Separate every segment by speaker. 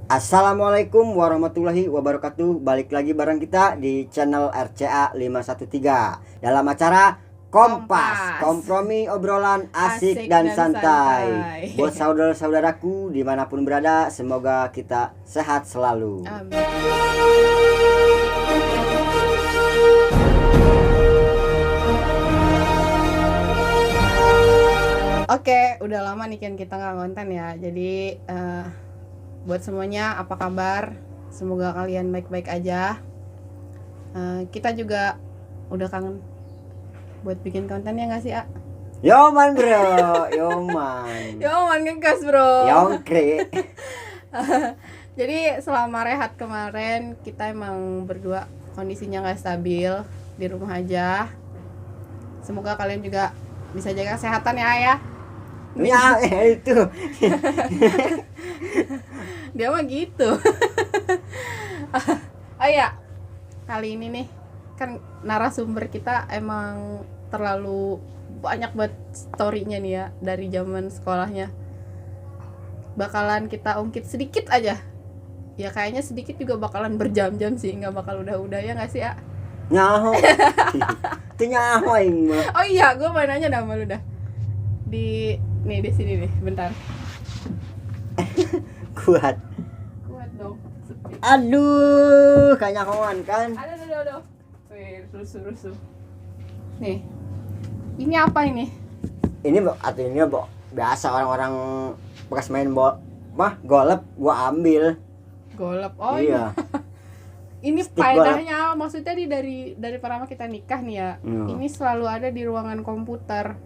Speaker 1: Assalamualaikum warahmatullahi wabarakatuh. Balik lagi bareng kita di channel RCA 513 dalam acara Kompas, kompromi obrolan asik dan santai. Buat saudara-saudaraku dimanapun berada, semoga kita sehat selalu.
Speaker 2: Amin. Oke, udah lama nih kan kita nggak konten ya. Jadi buat semuanya apa kabar? Semoga kalian baik-baik aja. Kita juga udah kangen buat bikin konten ya nggak sih, A?
Speaker 1: Yoman bro, yoman.
Speaker 2: Yoman ngegas bro.
Speaker 1: Yongkre.
Speaker 2: Jadi selama rehat kemarin kita emang berdua kondisinya nggak stabil, di rumah aja. Semoga kalian juga bisa jaga kesehatan ya, ya.
Speaker 1: Ya itu.
Speaker 2: Dia mah gitu. Oh iya, kali ini nih kan narasumber kita emang terlalu banyak buat story-nya nih ya dari zaman sekolahnya. Bakalan kita ungkit sedikit aja. Ya kayaknya sedikit juga bakalan berjam-jam sih, nggak bakal udah-udah ya nggak sih, ya?
Speaker 1: Nyaho. Itu nyaho aing mah.
Speaker 2: Oh iya, gue mau nanya dah sama lu dah. Di sini nih, bentar.
Speaker 1: Kuat
Speaker 2: Kuat dong. Sepi.
Speaker 1: Aduh, kayak nyahoan kan.
Speaker 2: Aduh. Wih, rusuh. Nih. Ini apa ini?
Speaker 1: Ini artinya biasa orang-orang bekas main golep gua ambil.
Speaker 2: Golep. Oh
Speaker 1: iya.
Speaker 2: Ini
Speaker 1: Stick
Speaker 2: faedahnya maksudnya dari pertama kita nikah nih ya.
Speaker 1: Hmm.
Speaker 2: Ini selalu ada di ruangan komputer.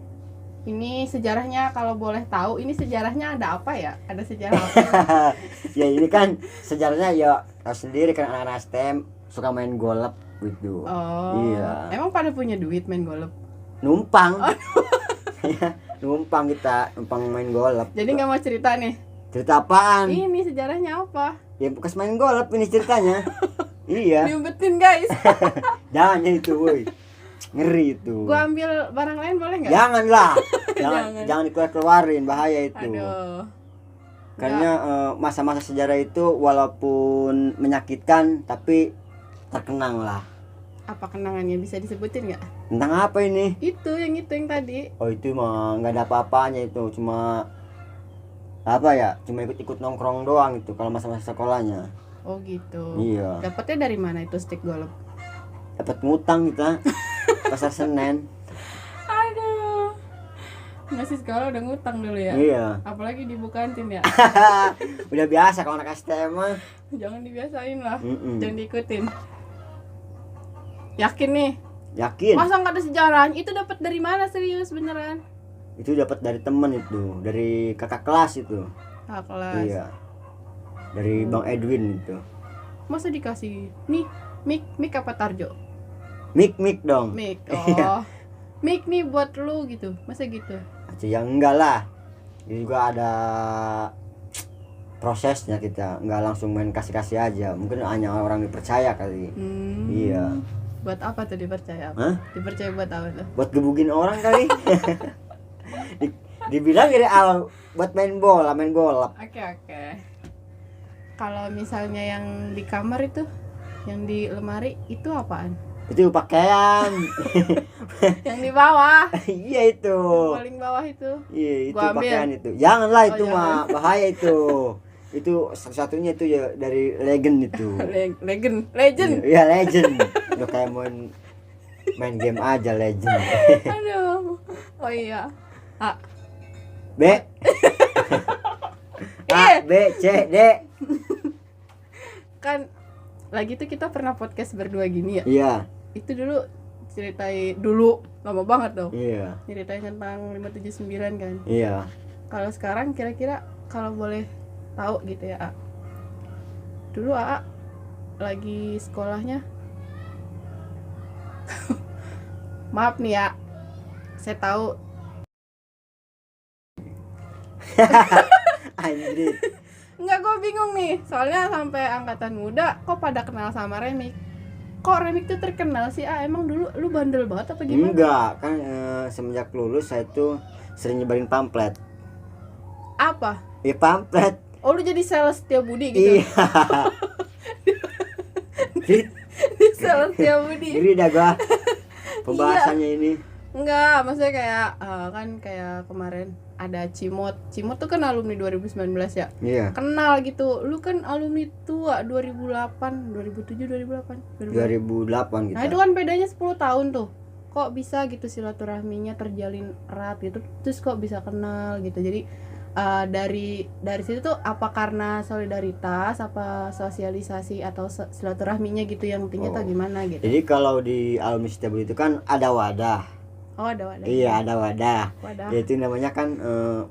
Speaker 2: Ini sejarahnya kalau boleh tahu, ini sejarahnya ada apa ya? Ada sejarah apa?
Speaker 1: Ya ini kan sejarahnya ya tahu sendiri kan anak-anak STM suka main golep gitu.
Speaker 2: Oh.
Speaker 1: Iya.
Speaker 2: Emang pada punya duit main golep?
Speaker 1: Numpang. Ya, numpang main golep.
Speaker 2: Jadi nggak mau cerita nih.
Speaker 1: Cerita apaan?
Speaker 2: Ini sejarahnya apa?
Speaker 1: Ya bekas main golep ini ceritanya. Iya.
Speaker 2: Diumpetin guys.
Speaker 1: Jangan itu, woi. Ngeri itu.
Speaker 2: Gua ambil barang lain boleh nggak?
Speaker 1: Janganlah.
Speaker 2: Jangan.
Speaker 1: Jangan dikeluarin, bahaya itu.
Speaker 2: Aduh.
Speaker 1: Karena masa-masa sejarah itu walaupun menyakitkan tapi terkenang lah.
Speaker 2: Apa kenangannya bisa disebutin nggak?
Speaker 1: Tentang apa ini?
Speaker 2: Itu yang tadi.
Speaker 1: Oh itu mah nggak ada apa-apanya itu, cuma apa ya? Cuma ikut-ikut nongkrong doang itu kalau masa-masa sekolahnya.
Speaker 2: Oh gitu.
Speaker 1: Iya.
Speaker 2: Dapatnya dari mana itu stick golep?
Speaker 1: Dapat ngutang kita. Pasar Senen.
Speaker 2: Aduh. Masih sekolah udah ngutang dulu ya?
Speaker 1: Iya.
Speaker 2: Apalagi di bukantin ya?
Speaker 1: Udah biasa kalau anak STM mah.
Speaker 2: Jangan dibiasain lah.
Speaker 1: Mm-mm.
Speaker 2: Jangan diikutin. Yakin nih?
Speaker 1: Yakin?
Speaker 2: Masa nggak ada sejarahnya? Itu dapat dari mana serius beneran?
Speaker 1: Itu dapat dari temen itu, dari kakak kelas itu.
Speaker 2: Kakak kelas.
Speaker 1: Iya. Dari Bang Edwin itu.
Speaker 2: Masa dikasih nih mik apa Tarjo?
Speaker 1: Mik dong.
Speaker 2: Mik.
Speaker 1: Iya.
Speaker 2: Oh. Mik nih buat lu gitu. Masa gitu?
Speaker 1: Ya enggak lah. Ini juga ada prosesnya, kita nggak langsung main kasih-kasih aja. Mungkin hanya orang dipercaya kali. Iya.
Speaker 2: Buat apa tuh dipercaya?
Speaker 1: Hah?
Speaker 2: Dipercaya buat apa tuh?
Speaker 1: Buat gebugin orang kali. Dibilang dari awal buat main golap.
Speaker 2: Oke. Kalau misalnya yang di kamar itu, yang di lemari itu apaan?
Speaker 1: Itu pakaian.
Speaker 2: Yang di bawah.
Speaker 1: Iya itu.
Speaker 2: Yang paling bawah itu.
Speaker 1: Iya itu
Speaker 2: Gua ambil.
Speaker 1: pakaian itu. Janganlah itu
Speaker 2: jangan.
Speaker 1: mah bahaya itu. Itu satu-satunya itu ya dari legend itu.
Speaker 2: Legend.
Speaker 1: Iya legend. Udah kayak main game aja legend.
Speaker 2: Aduh. Oh iya. A.
Speaker 1: B. A B C D.
Speaker 2: Kan lagi tuh kita pernah podcast berdua gini ya.
Speaker 1: Iya.
Speaker 2: Itu dulu ceritain dulu lama banget dong.
Speaker 1: Iya.
Speaker 2: Ceritain tentang 579 kan.
Speaker 1: Iya.
Speaker 2: Kalau sekarang kira-kira kalau boleh tahu gitu ya, A. Dulu A lagi sekolahnya. Maaf nih ya. Saya tahu
Speaker 1: Anjir.
Speaker 2: enggak, gue bingung nih. Soalnya sampai angkatan muda kok pada kenal sama Remik. Kok Remik tuh terkenal sih? Emang dulu lu bandel banget apa gimana?
Speaker 1: Enggak, kan semenjak lulus saya tuh sering nyebarin pamflet.
Speaker 2: Apa?
Speaker 1: Ya pamflet
Speaker 2: Oh, lu jadi sales Setiabudi gitu.
Speaker 1: Iya.
Speaker 2: Sales Setiabudi.
Speaker 1: Ngeri dah gua pembahasannya ini.
Speaker 2: Enggak, maksudnya kayak kan kayak kemarin ada Cimot. Cimot tuh kan alumni 2019 ya.
Speaker 1: Iya.
Speaker 2: Kenal gitu. Lu kan alumni tua 2008, 2007, 2008.
Speaker 1: 2008 gitu.
Speaker 2: Nah, itu kan bedanya 10 tahun tuh. Kok bisa gitu silaturahminya terjalin erat gitu. Terus kok bisa kenal gitu. Jadi dari situ tuh apa karena solidaritas, apa sosialisasi atau silaturahminya gitu yang intinya tuh gimana gitu.
Speaker 1: Jadi kalau di alumni Setiabudi itu kan ada wadah.
Speaker 2: Oh, ada wadah.
Speaker 1: Iya, ada wadah. Yaitu namanya kan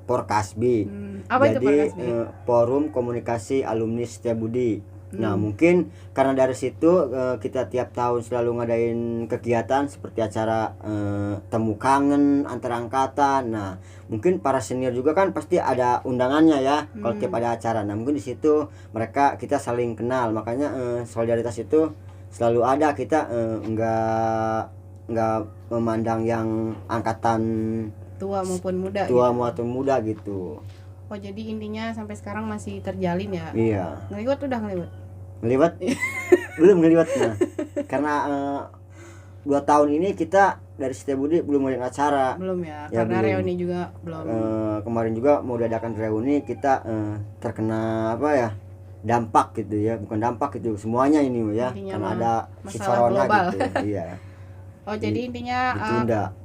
Speaker 1: Porkasbi.
Speaker 2: Apa itu
Speaker 1: Jadi
Speaker 2: Porkasbi?
Speaker 1: Forum Komunikasi Alumni Setiabudi. Nah, mungkin karena dari situ kita tiap tahun selalu ngadain kegiatan seperti acara temu kangen antar angkatan. Nah, mungkin para senior juga kan pasti ada undangannya ya kalau tiap ada acara. Nah, mungkin di situ kita saling kenal. Makanya solidaritas itu selalu ada. Kita enggak memandang yang angkatan
Speaker 2: tua maupun muda
Speaker 1: gitu.
Speaker 2: Oh, jadi intinya sampai sekarang masih terjalin ya.
Speaker 1: Iya.
Speaker 2: Ngeliwat udah
Speaker 1: Ngeliwat? Belum ngeliwat. Nah, karena 2 tahun ini kita dari Setiabudi belum ada acara.
Speaker 2: Belum ya, karena belum. Reuni juga belum.
Speaker 1: Kemarin juga mau diadakan reuni, kita terkena apa ya? Dampak gitu ya, bukan dampak gitu. Semuanya ini ya, intinya karena ada si corona gitu. Iya.
Speaker 2: Oh, jadi intinya
Speaker 1: ditunda.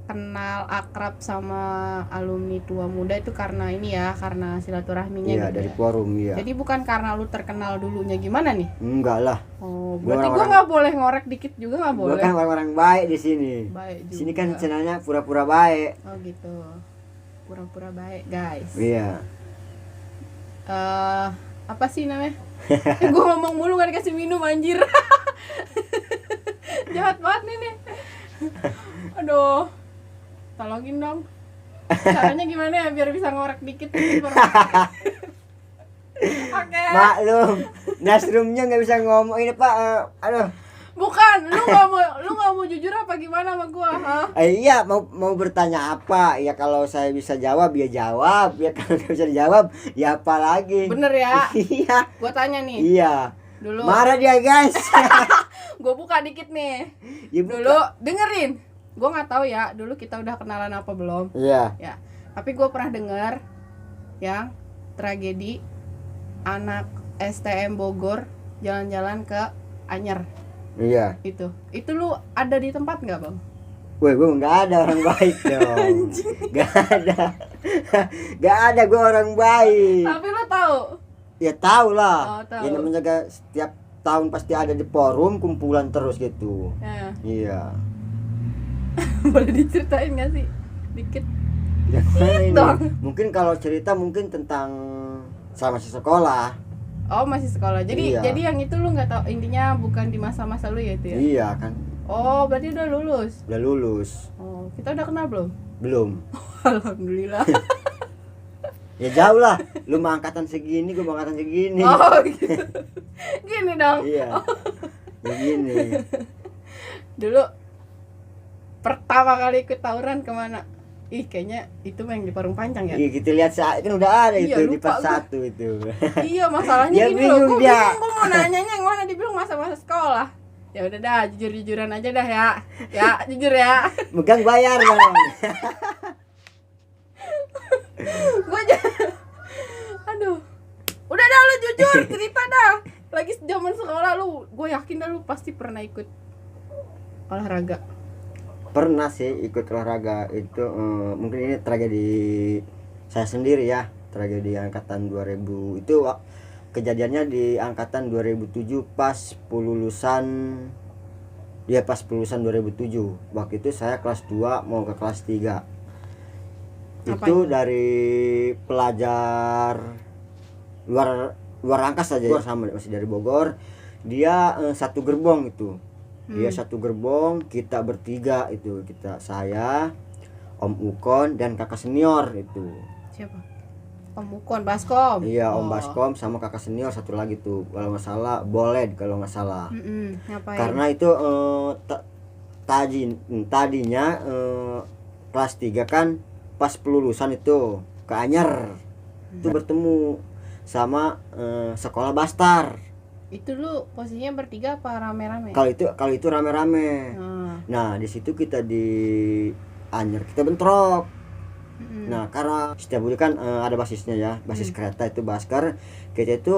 Speaker 2: Kenal akrab sama alumni tua muda itu karena ini ya, karena silaturahminya
Speaker 1: gitu. Iya, dari forum ya.
Speaker 2: Jadi bukan karena lu terkenal dulunya gimana nih?
Speaker 1: Enggak lah.
Speaker 2: Oh, berarti gua nggak boleh ngorek dikit juga nggak boleh.
Speaker 1: Gua kan orang-orang baik di sini.
Speaker 2: Baik juga.
Speaker 1: Sini kan channelnya pura-pura baik.
Speaker 2: Oh gitu. Pura-pura baik, guys.
Speaker 1: Iya.
Speaker 2: Apa sih namanya? Gua ngomong mulu gak dikasih minum anjir. Jahat banget nih. Aduh. Tolongin dong. Caranya gimana ya biar bisa ngorek dikit informasi. Oke.
Speaker 1: Maklum, Nasrumnya nggak bisa ngomong ini Pak. Aduh.
Speaker 2: Bukan, lu nggak mau jujur apa gimana sama gua, ha?
Speaker 1: Iya, mau bertanya apa? Ya kalau saya bisa jawab ya jawab. Ya kalau nggak bisa dijawab ya apa lagi?
Speaker 2: Bener ya?
Speaker 1: Iya.
Speaker 2: Gua tanya nih.
Speaker 1: Iya.
Speaker 2: Dulu.
Speaker 1: Marah dia guys.
Speaker 2: Gua buka dikit nih.
Speaker 1: Ya,
Speaker 2: dulu dengerin. Gue nggak tahu ya dulu kita udah kenalan apa belum.
Speaker 1: Iya.
Speaker 2: Ya, tapi gue pernah dengar yang tragedi anak STM Bogor jalan-jalan ke Anyer.
Speaker 1: Iya.
Speaker 2: Itu lu ada di tempat nggak, Bang?
Speaker 1: Gue nggak ada orang baik dong. Nggak ada. Nggak ada gue orang baik.
Speaker 2: Tapi lu tahu?
Speaker 1: Ya tahu lah.
Speaker 2: Oh, tahu.
Speaker 1: Ya namanya setiap tahun pasti ada di forum kumpulan terus gitu.
Speaker 2: Ya.
Speaker 1: Iya.
Speaker 2: Boleh diceritain nggak sih dikit?
Speaker 1: Ya, ini.
Speaker 2: Dong.
Speaker 1: Mungkin kalau cerita mungkin tentang sama masih sekolah.
Speaker 2: Oh, masih sekolah. Jadi
Speaker 1: iya.
Speaker 2: Jadi yang itu lu nggak tahu, intinya bukan di masa-masa lu ya itu ya?
Speaker 1: Iya kan.
Speaker 2: Oh, berarti udah lulus.
Speaker 1: Udah lulus.
Speaker 2: Oh, kita udah kenal belum?
Speaker 1: Belum.
Speaker 2: Alhamdulillah.
Speaker 1: Ya jauh lah. Lu mah angkatan segini, gue mah angkatan segini.
Speaker 2: Oh, gitu. Gini dong.
Speaker 1: Iya. Begini.
Speaker 2: Dulu pertama kali ikut tawuran kemana? Ih, kayaknya itu main di Parung Panjang ya?
Speaker 1: Iya, kita lihat saat kan udah ada
Speaker 2: Iya,
Speaker 1: itu di
Speaker 2: lupa
Speaker 1: pas 1 itu.
Speaker 2: Iya, masalahnya
Speaker 1: Ya,
Speaker 2: gini loh.
Speaker 1: bingung dia.
Speaker 2: Gue mau nanyanya yang mana, dibilang masa-masa sekolah. Ya udah dah, jujur-jujuran aja dah ya. Ya, jujur ya.
Speaker 1: Megang bayar dong.
Speaker 2: Gue aduh. Udah dah lu jujur, cerita dah. Lagi zaman sekolah lu, gue yakin dah lu pasti pernah ikut olahraga.
Speaker 1: Pernah sih ikut olahraga itu, mungkin ini tragedi saya sendiri ya, tragedi angkatan 2000 itu kejadiannya di angkatan 2007 pas pelulusan 2007. Waktu itu saya kelas 2 mau ke kelas 3. Itu dari pelajar luar angkasa aja sama masih dari Bogor. Dia satu gerbong itu. Dia satu gerbong, kita bertiga itu, saya, Om Ukon dan kakak senior itu.
Speaker 2: Siapa? Om Ukon, Baskom.
Speaker 1: Iya, Om Baskom sama kakak senior satu lagi tuh, kalau nggak salah Boled kalau nggak salah.
Speaker 2: Ngapain?
Speaker 1: Karena itu tadinya kelas 3 kan pas pelulusan itu ke Anyer itu bertemu sama sekolah Bastar.
Speaker 2: Itu lu posisinya bertiga apa rame-rame?
Speaker 1: Kalau itu rame-rame. Nah, di situ kita di Anyer kita bentrok. Nah, karena setiap bulan kan ada basisnya ya, basis kereta itu Baskar. Kita itu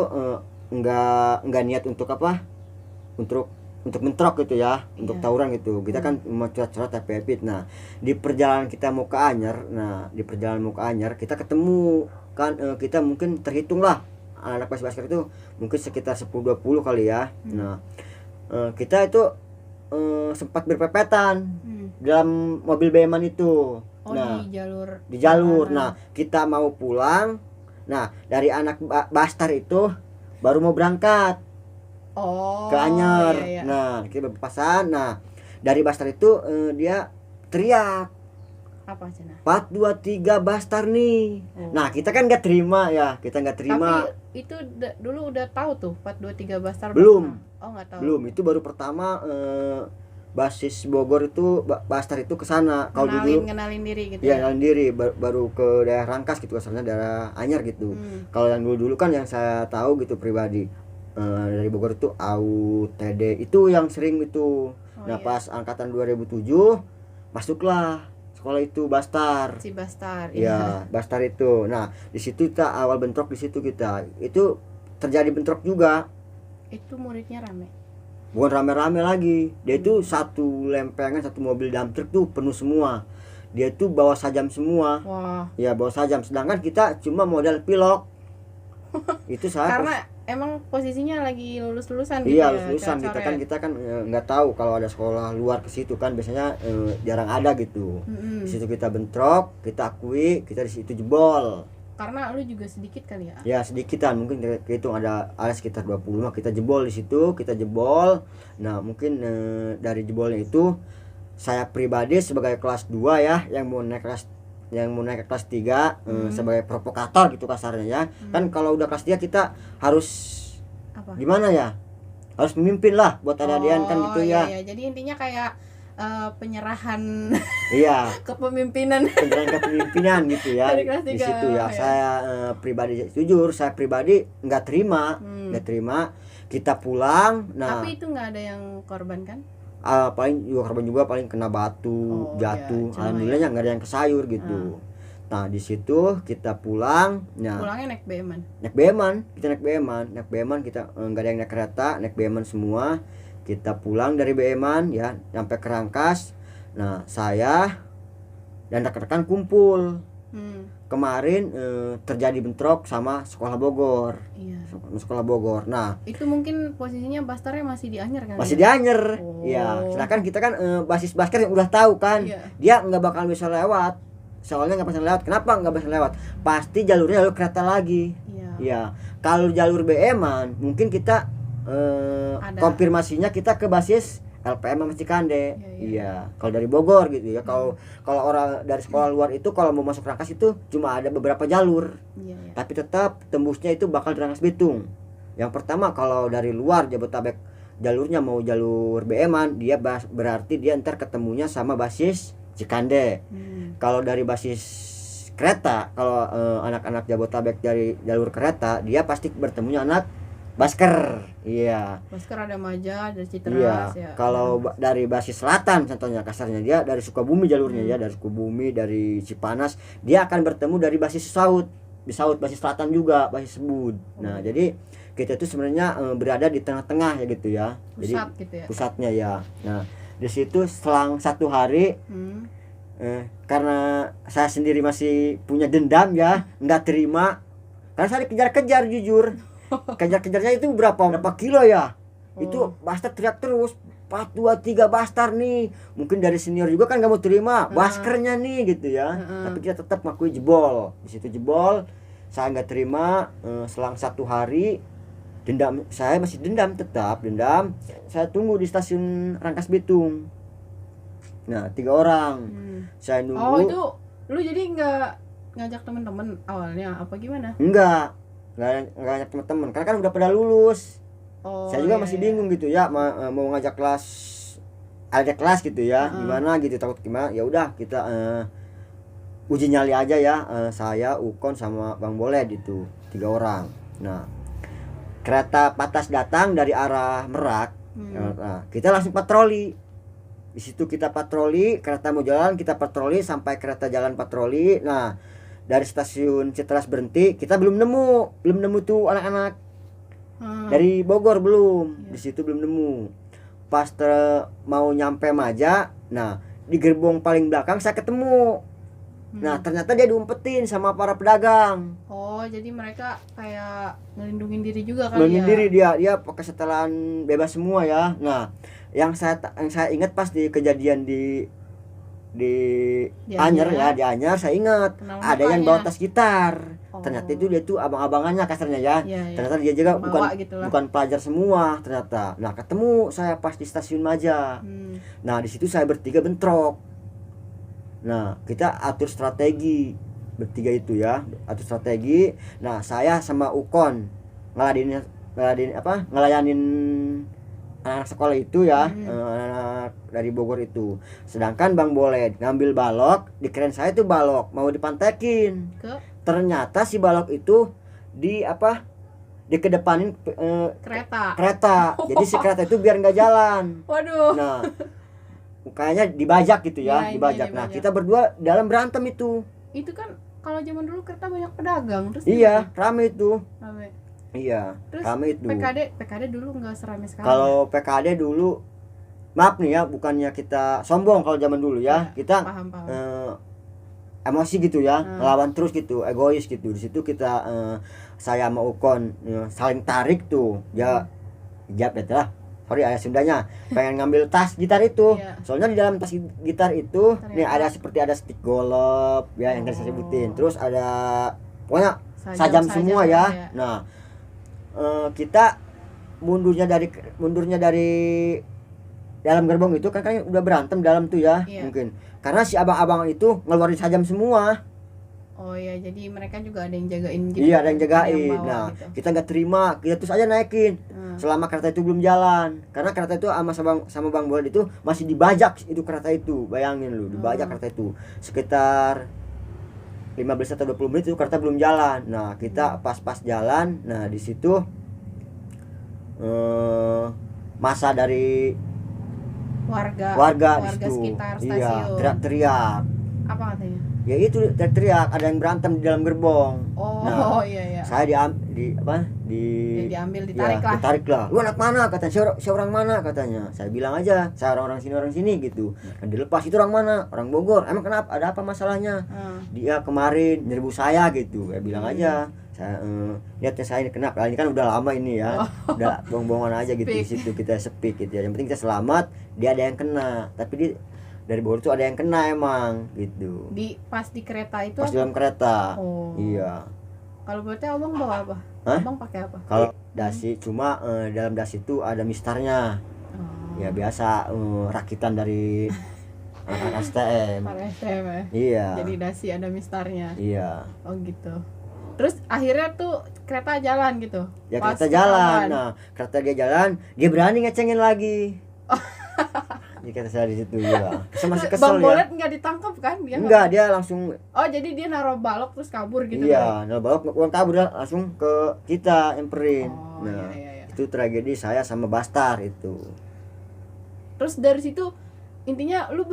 Speaker 1: enggak niat untuk apa? Untuk bentrok gitu ya, untuk tawuran gitu. Kita kan mau curhat-curhat happy. Nah, di perjalanan kita mau ke Anyer, kita ketemu kan kita mungkin terhitung lah anak basis Baskar itu mungkin sekitar 10-20 kali ya. Nah, kita itu sempat berpepetan dalam mobil BM-an itu. Nah, di jalur. Nah, kita mau pulang. Nah, dari anak Bastar itu baru mau berangkat ke Anyer.
Speaker 2: Iya.
Speaker 1: Nah, kita berpapasan. Nah, dari Bastar itu dia teriak,
Speaker 2: apa cina?
Speaker 1: 423 Bastar nih. Nah, kita kan nggak terima ya,
Speaker 2: Tapi itu dulu udah tahu tuh 423 Bastar.
Speaker 1: Belum.
Speaker 2: Nggak tahu.
Speaker 1: Belum, itu baru pertama basis Bogor itu Bastar itu ke sana. Kalau dulu
Speaker 2: ngenalin diri gitu.
Speaker 1: Iya, ngenalin diri baru ke daerah Rangkas gitu, asalnya daerah Anyer gitu. Kalau yang dulu kan yang saya tahu gitu pribadi dari Bogor itu AUTD itu yang sering itu. Pas angkatan 2007 masuklah sekolah itu Bastar.
Speaker 2: Si Bastar.
Speaker 1: Iya, Bastar itu. Nah, di situ kita awal bentrok di situ kita. Itu terjadi bentrok juga.
Speaker 2: Itu muridnya rame.
Speaker 1: Bukan rame-rame lagi. Dia itu satu lempengan, satu mobil dump truck tuh penuh semua. Dia itu bawa sajam semua.
Speaker 2: Wah.
Speaker 1: Ya, bawa sajam. Sedangkan kita cuma modal pilok. Itu saya
Speaker 2: karena emang posisinya lagi lulus-lulusan
Speaker 1: gitu. Iya, lulus-lulusan. Kita kan nggak tahu kalau ada sekolah luar ke situ kan biasanya jarang ada gitu. Di situ kita bentrok, kita akui, kita di situ jebol.
Speaker 2: Karena lu juga sedikit kali ya?
Speaker 1: Ya sedikitan, mungkin hitung ada sekitar 25, kita jebol di situ, kita jebol. Nah, mungkin dari jebolnya itu saya pribadi sebagai kelas 2 ya, yang mau naik ke kelas 3 sebagai provokator gitu kasarnya ya. Kan kalau udah kelas 3 kita harus gimana ya? Harus memimpin lah buat adik-adian kan gitu ya.
Speaker 2: Iya. Jadi intinya kayak penyerahan
Speaker 1: kepemimpinan gitu ya di situ ya. Saya pribadi nggak terima kita pulang. Nah,
Speaker 2: tapi itu nggak ada yang korban kan?
Speaker 1: Paling juga korban juga paling kena batu jatuh. Alhamdulillahnya nggak ada yang kesayur gitu. Nah, di situ kita pulang. Nah,
Speaker 2: pulangnya naik BM-an.
Speaker 1: Kita naik BM-an kita nggak ada yang naik kereta, naik BM-an semua. Kita pulang dari BM-an ya sampai ke Rangkas. Nah, saya dan rekan-rekan kumpul. Kemarin terjadi bentrok sama sekolah Bogor.
Speaker 2: Iya.
Speaker 1: Sekolah Bogor. Nah,
Speaker 2: itu mungkin posisinya Bastarnya masih di Anyer kan?
Speaker 1: Masih di Anyer. Iya. Sedangkan kita kan basis Baskar yang udah tahu kan. Dia nggak bakal bisa lewat. Soalnya nggak bisa lewat. Kenapa nggak bisa lewat? Pasti jalurnya jalur kereta lagi. Iya. Kalau jalur BM-an mungkin kita konfirmasinya kita ke basis LPM sama Cikande. Iya. Kalau dari Bogor gitu ya. Kalau orang dari sekolah luar itu kalau mau masuk Rangkas itu cuma ada beberapa jalur. Tapi tetap tembusnya itu bakal di Rangkas Bitung. Yang pertama kalau dari luar Jabodetabek jalurnya mau jalur BM-an, dia berarti dia ntar ketemunya sama basis Cikande. Kalau dari basis kereta, kalau anak-anak Jabodetabek dari jalur kereta, dia pasti bertemunya anak Baskar. Iya.
Speaker 2: Baskar ada Maja, ada Citeras ya.
Speaker 1: Kalau dari basis selatan contohnya kasarnya dia dari Sukabumi jalurnya ya, dari Sukabumi, dari Cipanas, dia akan bertemu dari basis Saud. Di Saud basis selatan juga, basis Sebud. Nah, jadi kita itu sebenarnya berada di tengah-tengah ya gitu ya. Jadi
Speaker 2: gitu ya.
Speaker 1: Pusatnya ya. Nah, di situ selang 1 hari karena saya sendiri masih punya dendam ya, nggak terima. Karena saya dikejar-kejar jujur. Kejar-kejarnya itu berapa kilo ya. Itu Bastar teriak terus 423 Bastar nih. Mungkin dari senior juga kan gak mau terima Baskernya nih gitu ya. Tapi kita tetap ngakui jebol. Di situ jebol, saya nggak terima. Selang 1 hari dendam, saya masih tetap dendam. Saya tunggu di stasiun Rangkas Bitung. Nah, 3 orang. Saya nunggu.
Speaker 2: Itu lu jadi nggak ngajak teman-teman awalnya apa gimana?
Speaker 1: Nggak ngajak teman-teman karena kan udah pada lulus. Saya juga masih bingung gitu ya, mau ngajak ada kelas gitu ya, gimana gitu, takut gimana. Ya udah kita uji nyali aja ya, saya, Ukon sama Bang Boled itu 3 orang. Nah, kereta Patas datang dari arah Merak. Nah, kita langsung patroli. Di situ kita patroli, kereta mau jalan, kita patroli sampai kereta jalan patroli. Nah, dari stasiun Citras berhenti, kita belum nemu tuh anak-anak. Dari Bogor belum. Di situ belum nemu. Pas mau nyampe Maja, nah, di gerbong paling belakang saya ketemu. Nah, ternyata dia diumpetin sama para pedagang.
Speaker 2: Oh, jadi mereka kayak ngelindungin diri juga kali ya?
Speaker 1: Ngelindungin diri dia pakai setelan bebas semua ya. Nah, yang saya ingat pas di kejadian di Anyer ya, di Anyer saya ingat ada yang bawa tas gitar. Ternyata itu dia tuh abang-abangannya kasarnya ya. Ternyata dia juga bukan pelajar semua ternyata. Nah, ketemu saya pas di stasiun Maja. Nah, di situ saya bertiga bentrok. Nah, kita atur strategi bertiga itu ya, atur strategi. Nah, saya sama Ukon ngelayanin anak sekolah itu ya, anak dari Bogor itu. Sedangkan Bang Boleh ngambil balok, dikirain saya itu balok mau dipantekin. Ternyata si balok itu dikedepanin kereta. Jadi si kereta itu biar nggak jalan.
Speaker 2: Waduh.
Speaker 1: Nah, kayaknya dibajak gitu ya, dibajak. Nah, kita berdua dalam berantem itu.
Speaker 2: Itu kan kalau zaman dulu kereta banyak pedagang terus.
Speaker 1: Iya, rame itu.
Speaker 2: Rame.
Speaker 1: Iya,
Speaker 2: terus
Speaker 1: rame itu.
Speaker 2: PKD dulu nggak seramai sekarang.
Speaker 1: Kalau PKD dulu, maaf nih ya, bukannya kita sombong kalau zaman dulu ya, kita
Speaker 2: paham.
Speaker 1: Emosi gitu ya, ngelawan terus gitu, egois gitu. Di situ kita saya sama Ukon saling tarik tuh. Ya, lah. Sorry ayah Sundanya, pengen ngambil tas gitar itu. Soalnya di dalam tas gitar itu nih ada seperti ada stick golf ya yang tadi saya sebutin. Terus ada pokoknya sajam semua ya. Nah, kita mundurnya dari dalam gerbong itu kan udah berantem dalam tuh ya. Mungkin karena si abang-abang itu ngeluarin sajam semua.
Speaker 2: Oh ya, jadi mereka juga ada yang jagain gitu.
Speaker 1: Iya, ada yang jagain. Nah, gitu. Kita nggak terima, kita terus aja naikin. Selama kereta itu belum jalan. Karena kereta itu sama Bang Boleh itu masih dibajak itu kereta itu. Bayangin lu, dibajak kereta itu. Sekitar 15 atau 20 menit itu kereta belum jalan. Nah, kita pas jalan. Nah, di situ masa dari warga di situ.
Speaker 2: Sekitar stasiun.
Speaker 1: Iya, teriak-teriak.
Speaker 2: Apa katanya?
Speaker 1: Ya itu teriak ada yang berantem di dalam gerbong.
Speaker 2: Iya.
Speaker 1: Saya ditarik lah. Lu anak mana katanya, saya orang mana katanya. Saya bilang aja saya orang sini gitu. Dan dilepas itu orang mana, orang Bogor. Emang kenapa, ada apa masalahnya? Dia kemarin nyerbu saya gitu. Saya bilang aja saya lihatnya saya ini kenapa, ini kan udah lama ini ya. Udah bohong-bohongan aja gitu. Di situ kita speak gitu ya. Yang penting kita selamat, dia ada yang kena. Tapi dari Bogor itu ada yang kena emang gitu.
Speaker 2: Pas di kereta itu.
Speaker 1: Pas dalam kereta. Iya.
Speaker 2: Kalau berarti abang bawa apa? Abang pakai apa?
Speaker 1: Kalau dasi cuma dalam dasi itu ada mistarnya. Ya biasa rakitan dari anak STM.
Speaker 2: Para STM ya.
Speaker 1: Iya.
Speaker 2: Jadi dasi ada mistarnya.
Speaker 1: Iya.
Speaker 2: Oh gitu. Terus akhirnya tuh kereta jalan gitu.
Speaker 1: Ya kereta jalan. Nah, kereta dia jalan, dia berani ngecengin lagi. Jadi kata saya di situ juga. Masih kesel
Speaker 2: Bang Bolet
Speaker 1: ya.
Speaker 2: nggak ditangkap kan dia?
Speaker 1: Enggak, dia langsung.
Speaker 2: Oh, jadi dia naruh balok terus kabur gitu.
Speaker 1: Iya, naruh balok bukan kabur, dia langsung ke kita nyamperin.
Speaker 2: Iya.
Speaker 1: Itu tragedi saya sama Bastar itu.
Speaker 2: Terus dari situ intinya lu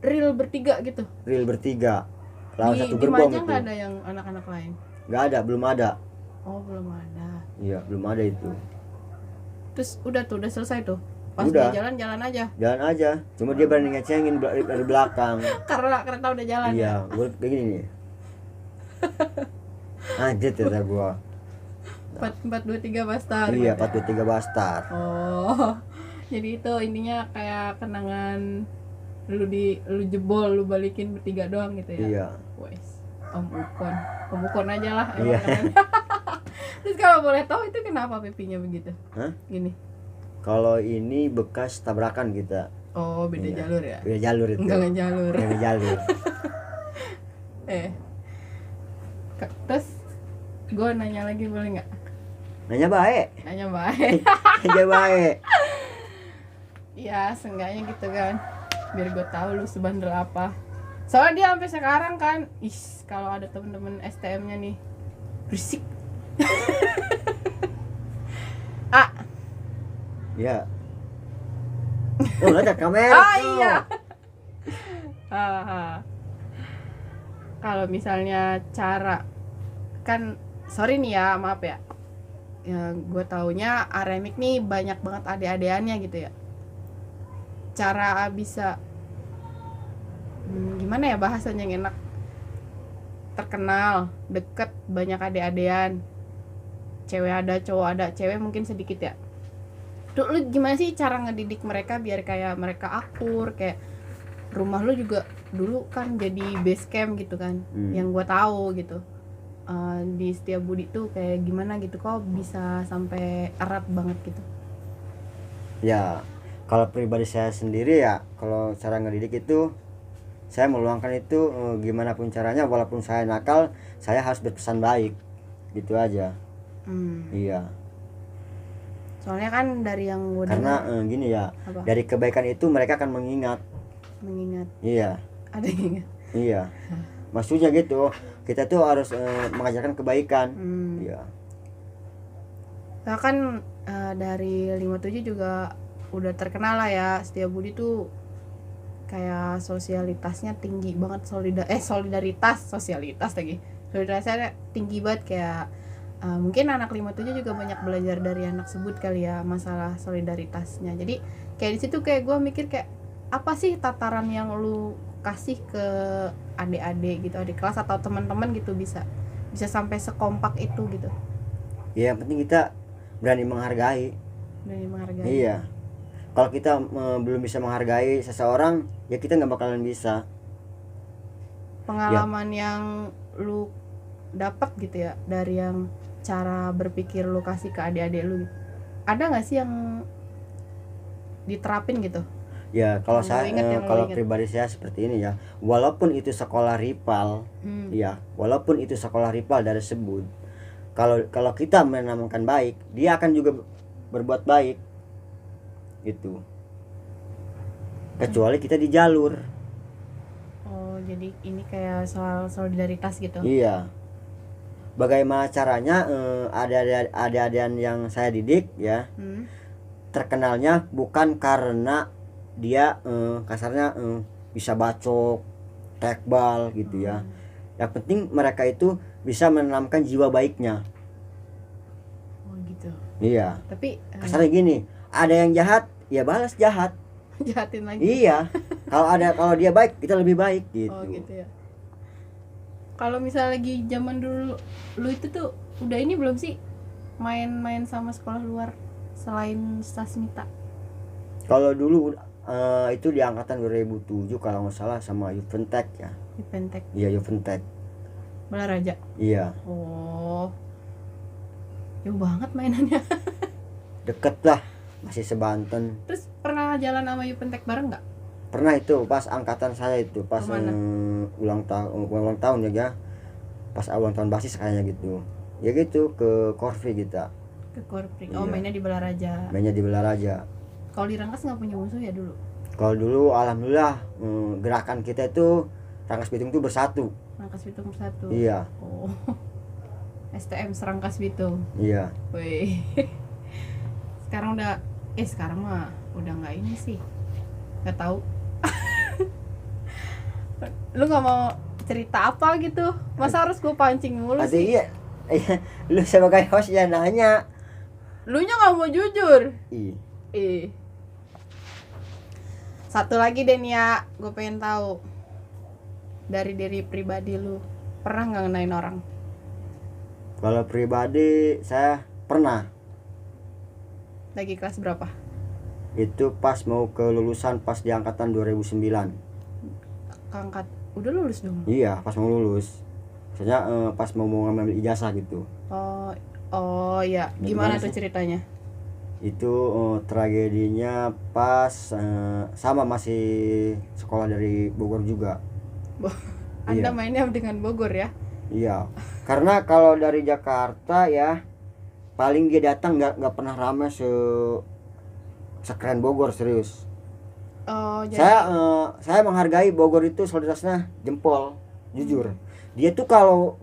Speaker 2: real bertiga gitu.
Speaker 1: Real bertiga. Lawan satu
Speaker 2: Di
Speaker 1: gerbong
Speaker 2: Maja
Speaker 1: itu.
Speaker 2: nggak ada yang anak-anak lain?
Speaker 1: Nggak ada, belum ada.
Speaker 2: Oh, belum ada.
Speaker 1: Iya, belum ada itu.
Speaker 2: Terus udah selesai tuh. Pas
Speaker 1: udah.
Speaker 2: dia jalan aja.
Speaker 1: Jalan aja. Cuma dia berani ngecengin dari belakang.
Speaker 2: Karena kereta udah jalan.
Speaker 1: Iya, gue kayak gini nih. Anjir kata gua.
Speaker 2: 423 Bastar.
Speaker 1: Iya, 423 Bastar.
Speaker 2: Oh. Jadi itu intinya kayak kenangan lu jebol, lu balikin bertiga doang gitu ya.
Speaker 1: Iya.
Speaker 2: Wes. Om Ukon aja lah.
Speaker 1: Iya.
Speaker 2: Terus kalau boleh tahu itu kenapa pipinya begitu?
Speaker 1: Hah?
Speaker 2: Gini.
Speaker 1: Kalau ini bekas tabrakan kita.
Speaker 2: Oh, beda jalur ya?
Speaker 1: Beda jalur itu.
Speaker 2: Enggak jalur.
Speaker 1: Beda jalur.
Speaker 2: Terus gue nanya lagi boleh nggak?
Speaker 1: Nanya baik.
Speaker 2: Nanya baik.
Speaker 1: Nanya baik.
Speaker 2: Ya, seenggaknya gitu kan. Biar gue tahu lu sebandel apa. Soalnya dia sampai sekarang kan, kalau ada temen-temen STM-nya nih berisik.
Speaker 1: Ya. Oh, ada kamera.
Speaker 2: Oh
Speaker 1: tuh.
Speaker 2: iya. Kalau misalnya cara, kan sorry nih ya, maaf ya. Ya gue taunya Aremik nih banyak banget adik-adikannya gitu ya. Cara bisa gimana ya bahasanya yang enak, terkenal, deket, banyak adik-adikan, cewek ada, cowok ada, cewek mungkin sedikit ya. Tuh, lu gimana sih cara ngedidik mereka biar kayak mereka akur, kayak rumah lu juga dulu kan jadi base camp gitu kan, yang gue tahu gitu. Di Setiabudi tuh kayak gimana gitu, kok bisa sampai erat banget gitu.
Speaker 1: Ya, kalau pribadi saya sendiri ya, kalau cara ngedidik itu saya meluangkan itu gimana pun caranya, walaupun saya nakal, saya harus berpesan baik. Gitu aja. Iya.
Speaker 2: Soalnya kan dari yang gue
Speaker 1: Karena
Speaker 2: dengar,
Speaker 1: gini ya,
Speaker 2: apa?
Speaker 1: dari kebaikan itu mereka akan mengingat. Iya.
Speaker 2: Ada yang ingat.
Speaker 1: Iya. Maksudnya gitu, kita tuh harus mengajarkan kebaikan. Iya.
Speaker 2: Nah kan dari 57 juga udah terkenal lah ya, Setiabudi tuh kayak sosialitasnya tinggi banget, solidaritasnya tinggi banget, kayak mungkin anak 57 juga banyak belajar dari anak sebut kali ya, masalah solidaritasnya. Jadi kayak di situ kayak gue mikir kayak apa sih tataran yang lu kasih ke adik-adik gitu, adik kelas atau teman-teman gitu, bisa sampai sekompak itu gitu.
Speaker 1: Ya, yang penting kita berani menghargai. Iya. Kalau kita belum bisa menghargai seseorang, ya kita nggak bakalan bisa.
Speaker 2: Pengalaman yang lu dapat gitu ya dari yang cara berpikir lu kasih ke adik-adik lu, ada nggak sih yang diterapin gitu?
Speaker 1: Ya, kalau
Speaker 2: Yang lu inget.
Speaker 1: kalau pribadi saya seperti ini ya, walaupun itu sekolah rival, ya, walaupun itu sekolah rival dari sebut, kalau kita menanamkan baik, dia akan juga berbuat baik, gitu. Kecuali kita di jalur.
Speaker 2: Oh, jadi ini kayak soal solidaritas gitu.
Speaker 1: Iya. Bagaimana caranya adik-adik yang saya didik ya, terkenalnya bukan karena dia kasarnya bisa bacok, tekbal gitu ya. Yang penting mereka itu bisa menanamkan jiwa baiknya.
Speaker 2: Oh gitu.
Speaker 1: Iya.
Speaker 2: Tapi
Speaker 1: Kasarnya gini, ada yang jahat, ya balas jahat.
Speaker 2: jahatin lagi.
Speaker 1: Iya. Kalau dia baik, kita lebih baik gitu.
Speaker 2: Oh gitu ya. Kalau misalnya lagi zaman dulu, lu itu tuh udah ini belum sih main-main sama sekolah luar selain Sasmita?
Speaker 1: Kalau dulu itu di angkatan 2007 kalau nggak salah, sama Juventek ya.
Speaker 2: Juventek.
Speaker 1: Iya, Juventek.
Speaker 2: Balaraja.
Speaker 1: Iya.
Speaker 2: Oh. Jauh banget mainannya.
Speaker 1: Deket lah, masih sebanten.
Speaker 2: Terus pernah jalan sama Juventek bareng nggak?
Speaker 1: Pernah itu pas angkatan saya itu, pas ulang tahun ya, pas ulang tahun basis kayaknya gitu. Ya gitu, ke Korvi kita.
Speaker 2: Ke Korpri.
Speaker 1: Iya.
Speaker 2: Oh, mainnya di Balaraja.
Speaker 1: Mainnya di Balaraja.
Speaker 2: Kalau di Rangkas nggak punya musuh ya dulu?
Speaker 1: Kalau dulu alhamdulillah gerakan kita itu Rangkas Bitung itu bersatu.
Speaker 2: Rangkas Bitung bersatu.
Speaker 1: Iya.
Speaker 2: Oh. STM Serangkas Bitung.
Speaker 1: Iya.
Speaker 2: Wih. Sekarang mah udah nggak ini sih. Nggak tahu. Lu nggak mau cerita apa gitu? Masa harus gue pancing mulu sih?
Speaker 1: Iya. Lu sebagai host ya nanya.
Speaker 2: Lu nya nggak mau jujur.
Speaker 1: Ih.
Speaker 2: Satu lagi deh nih ya, gue pengen tahu dari diri pribadi lu, pernah nggak ngenain orang?
Speaker 1: Kalau pribadi saya pernah.
Speaker 2: Lagi kelas berapa?
Speaker 1: Itu pas mau ke lulusan, pas di angkatan 2009.
Speaker 2: Keangkat, udah lulus dong?
Speaker 1: Iya, pas mau lulus. Maksudnya pas mau ngambil ijazah gitu.
Speaker 2: Oh ya, gimana tuh ceritanya?
Speaker 1: Itu tragedinya pas sama masih sekolah dari Bogor juga.
Speaker 2: Anda
Speaker 1: Iya.
Speaker 2: mainnya dengan Bogor ya?
Speaker 1: Iya, karena kalau dari Jakarta ya paling dia datang nggak pernah ramai sekeren Bogor, serius.
Speaker 2: Oh, jadi
Speaker 1: Saya menghargai Bogor itu solidaritasnya jempol, jujur. Dia tuh kalau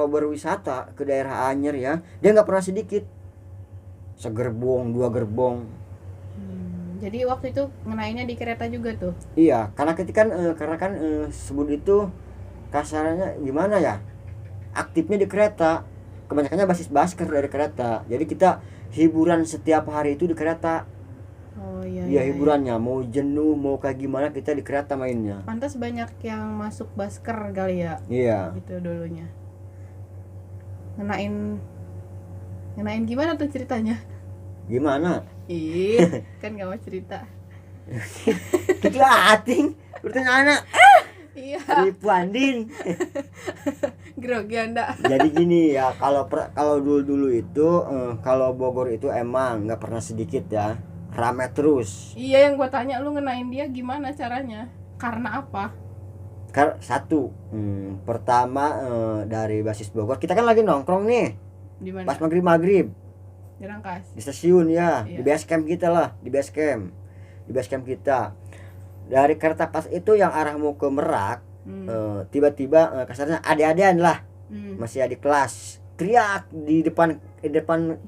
Speaker 1: berwisata ke daerah Anyer ya, dia nggak pernah sedikit. segerbong, 2 gerbong.
Speaker 2: Jadi waktu itu ngenainnya di kereta juga tuh.
Speaker 1: Iya, karena sebut itu kasarnya gimana ya? Aktifnya di kereta. Kebanyakannya basis basker dari kereta. Jadi kita hiburan setiap hari itu di kereta.
Speaker 2: Oh iya.
Speaker 1: Iya, hiburannya mau jenuh mau kayak gimana kita di kereta mainnya.
Speaker 2: Pantas banyak yang masuk basker kali ya.
Speaker 1: Iya.
Speaker 2: Gitu dulunya. Ngenain gimana tuh ceritanya?
Speaker 1: Gimana?
Speaker 2: Ih, kan gak mau cerita.
Speaker 1: Kita ating bertanya anak.
Speaker 2: Iya.
Speaker 1: Ibu Andin.
Speaker 2: Grogi Anda.
Speaker 1: Jadi gini ya, kalau dulu itu kalau Bogor itu emang nggak pernah sedikit ya, rame terus.
Speaker 2: Iya, yang gua tanya lu ngenain dia gimana caranya? Karena apa?
Speaker 1: Satu, pertama dari basis Bogor kita kan lagi nongkrong nih
Speaker 2: Di mana?
Speaker 1: pas maghrib
Speaker 2: Di Rangkas.
Speaker 1: di stasiun ya,
Speaker 2: Iya.
Speaker 1: di base camp kita lah, di base camp kita. Dari kereta pas itu yang arah mau ke Merak, tiba-tiba kasarnya adik-adian lah, masih adik kelas teriak di depan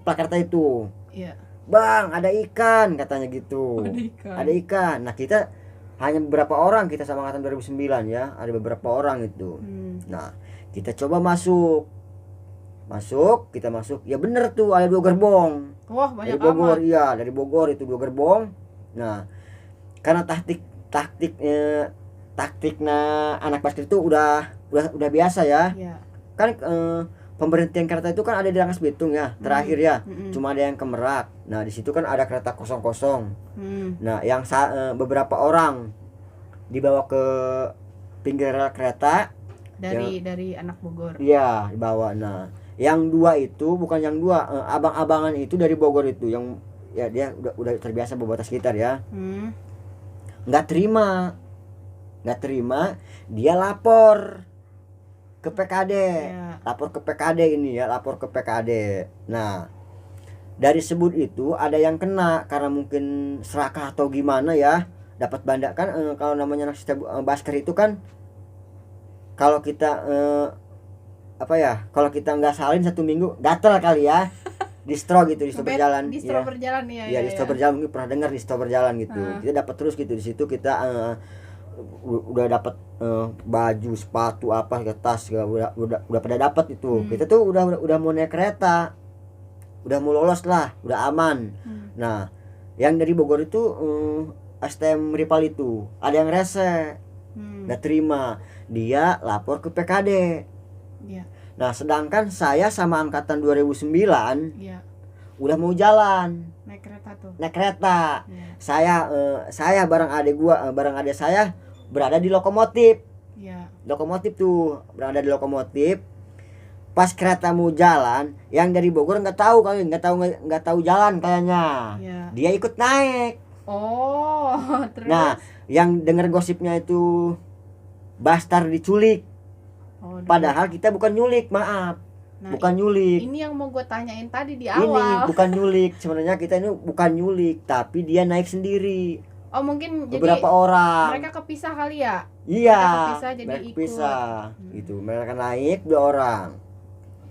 Speaker 1: plat kereta itu,
Speaker 2: Iya.
Speaker 1: "Bang, ada ikan," katanya gitu.
Speaker 2: Ada ikan.
Speaker 1: Nah, kita hanya beberapa orang, kita sama angkatan 2009 ya, ada beberapa orang itu. Nah, kita coba masuk, kita masuk, ya bener tuh ada 2 gerbong.
Speaker 2: Wah,
Speaker 1: Dari
Speaker 2: banyak
Speaker 1: Bogor,
Speaker 2: amat.
Speaker 1: iya dari Bogor itu 2 gerbong. Nah, karena taktiknya anak basket itu udah biasa ya.
Speaker 2: Iya.
Speaker 1: Kan pemberhentian kereta itu kan ada di Rangkas Bitung ya, terakhir ya. Cuma ada yang ke Merak. Nah, di situ kan ada kereta kosong. Nah, yang beberapa orang dibawa ke pinggir rel kereta
Speaker 2: Dari anak Bogor.
Speaker 1: iya, dibawa. Nah, yang 2 itu bukan yang 2, abang-abangan itu dari Bogor itu yang ya dia udah terbiasa bawa sekitar ya. Nggak terima, dia lapor ke PKD.
Speaker 2: Iya.
Speaker 1: Lapor ke PKD. Nah, dari sebut itu ada yang kena karena mungkin serakah atau gimana ya, dapat banda kan. Kalau namanya basker itu kan kalau kita kalau kita nggak salin 1 minggu gatel kali ya, distro berjalan.
Speaker 2: Distro berjalan ya.
Speaker 1: Iya, distro berjalan, mungkin pernah dengar distro berjalan gitu. Kita dapat terus gitu di situ, kita udah dapat baju, sepatu, apa, tas, udah pada dapat itu. Kita tuh udah mau naik kereta, udah mau lolos lah, udah aman. Nah, yang dari Bogor itu STM Rival itu ada yang rese, nggak terima, dia lapor ke PKD.
Speaker 2: Iya.
Speaker 1: Nah, sedangkan saya sama angkatan 2009
Speaker 2: Iya.
Speaker 1: udah mau jalan
Speaker 2: Naik kereta tuh.
Speaker 1: naik kereta.
Speaker 2: Iya.
Speaker 1: Saya bareng adik saya berada di lokomotif.
Speaker 2: Iya.
Speaker 1: Berada di lokomotif. Pas kereta mau jalan, yang dari Bogor nggak tahu jalan kayaknya.
Speaker 2: Iya.
Speaker 1: Dia ikut naik.
Speaker 2: Oh, terus.
Speaker 1: Nah, yang denger gosipnya itu Bastar diculik. Padahal kita bukan nyulik, maaf.
Speaker 2: Nah,
Speaker 1: bukan nyulik.
Speaker 2: Ini yang mau gue tanyain tadi di
Speaker 1: Ini
Speaker 2: awal.
Speaker 1: bukan nyulik. Sebenarnya kita ini bukan nyulik, tapi dia naik sendiri.
Speaker 2: Oh, mungkin
Speaker 1: Beberapa
Speaker 2: jadi
Speaker 1: orang.
Speaker 2: mereka kepisah kali ya?
Speaker 1: Iya.
Speaker 2: Mereka kepisah jadi
Speaker 1: mereka
Speaker 2: ikut.
Speaker 1: kepisah. Gitu. Mereka naik 2 orang.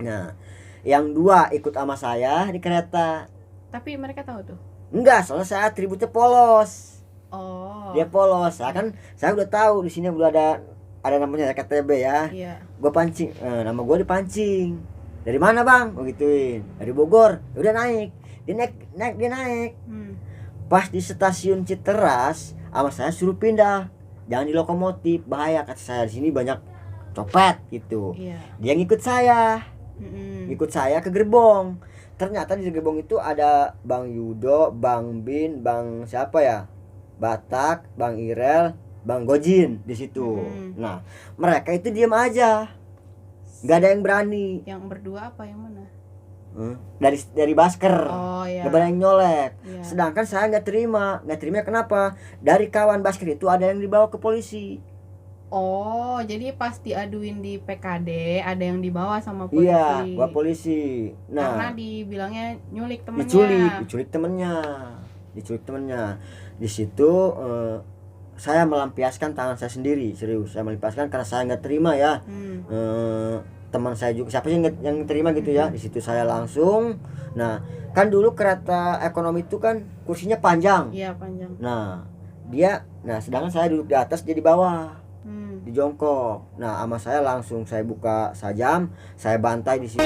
Speaker 1: Nah, yang 2 ikut sama saya di kereta.
Speaker 2: Tapi mereka tahu tuh.
Speaker 1: Enggak, soalnya saya atributnya polos.
Speaker 2: Oh.
Speaker 1: Dia polos. Saya udah tahu di sini udah ada namanya KTB ya.
Speaker 2: Iya.
Speaker 1: Gua pancing, nama gua dipancing. Dari mana, Bang? Gua gituin. Dari Bogor. Ya udah naik. Dia naik. Pas di stasiun Citeras, sama saya suruh pindah. Jangan di lokomotif, bahaya kata saya, di sini banyak copet gitu.
Speaker 2: Iya.
Speaker 1: Dia ngikut saya ke gerbong. Ternyata di gerbong itu ada Bang Yudo, Bang Bin, Bang siapa ya? Batak, Bang Irel, Bang Gojin di situ. Nah, mereka itu diam aja. Nggak ada yang berani.
Speaker 2: Yang berdua apa yang mana?
Speaker 1: Dari basker.
Speaker 2: Oh iya.
Speaker 1: Nggak berani nyolek.
Speaker 2: Iya.
Speaker 1: Sedangkan saya nggak terima kenapa? Dari kawan basker itu ada yang dibawa ke polisi.
Speaker 2: Oh, jadi pas diaduin di PKD ada yang dibawa sama polisi.
Speaker 1: Iya, bawa polisi.
Speaker 2: Karena
Speaker 1: Nah,
Speaker 2: dibilangnya nyulik temennya.
Speaker 1: diculik temennya. Di situ saya melampiaskan tangan saya sendiri, serius. Saya melampiaskan karena saya nggak terima ya. teman saya juga, siapa sih yang terima gitu ya. Di situ saya langsung. Nah, kan dulu kereta ekonomi itu kan kursinya panjang.
Speaker 2: Iya, panjang.
Speaker 1: Nah, sedangkan saya duduk di atas, dia di bawah, di jongkok. Nah, sama saya langsung saya buka sajam, saya bantai di situ.